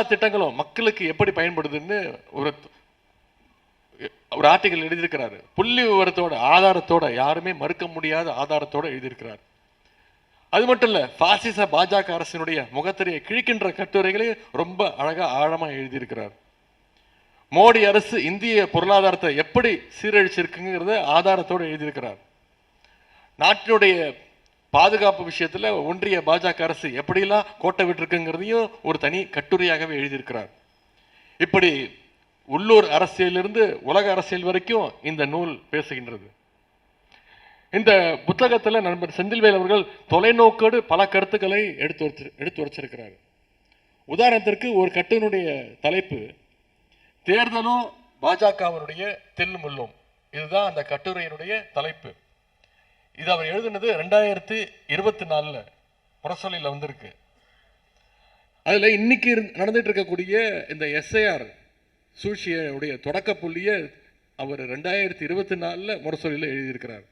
திட்டங்களும் மக்களுக்கு எப்படி பயன்படுதுன்னு ஒரு ஆர்டிகல் எழுதியிருக்கிறாரு. புள்ளி விவரத்தோட ஆதாரத்தோட, யாருமே மறுக்க முடியாத ஆதாரத்தோட எழுதியிருக்கிறார். அது மட்டும் இல்ல, பாசிச பாஜக அரசினுடைய முகத்திரையை கிழிக்கின்ற கட்டுரைகளை ரொம்ப அழகா ஆழமா எழுதியிருக்கிறார். மோடி அரசு இந்திய பொருளாதாரத்தை எப்படி சீரழிச்சிருக்குங்கிறத ஆதாரத்தோடு எழுதியிருக்கிறார். நாட்டினுடைய பாதுகாப்பு விஷயத்துல ஒன்றிய பாஜக அரசு எப்படிலாம் கோட்டை விட்டுருக்குங்கிறதையும் ஒரு தனி கட்டுரையாகவே எழுதியிருக்கிறார். இப்படி உள்ளூர் அரசியலிருந்து உலக அரசியல் வரைக்கும் இந்த நூல் பேசுகின்றது. இந்த புத்தகத்தில் நண்பர் செந்தில்வேல் அவர்கள் தொலைநோக்கோடு பல கருத்துக்களை எடுத்து வச்சிருக்கிறார். உதாரணத்திற்கு ஒரு கட்டுனுடைய தலைப்பு தேர்தலும் பாஜகவினுடைய தெல்லும் முள்ளும். இதுதான் அந்த கட்டுரையினுடைய தலைப்பு. இது அவர் எழுதினது 2024 முரசொலியில் வந்திருக்கு. அதுல இன்னைக்கு நடந்துட்டு இருக்கக்கூடிய இந்த எஸ்ஐஆர் சூழ்ச்சியுடைய தொடக்க புள்ளிய அவர் 2024 முரசொலியில் எழுதியிருக்கிறார்.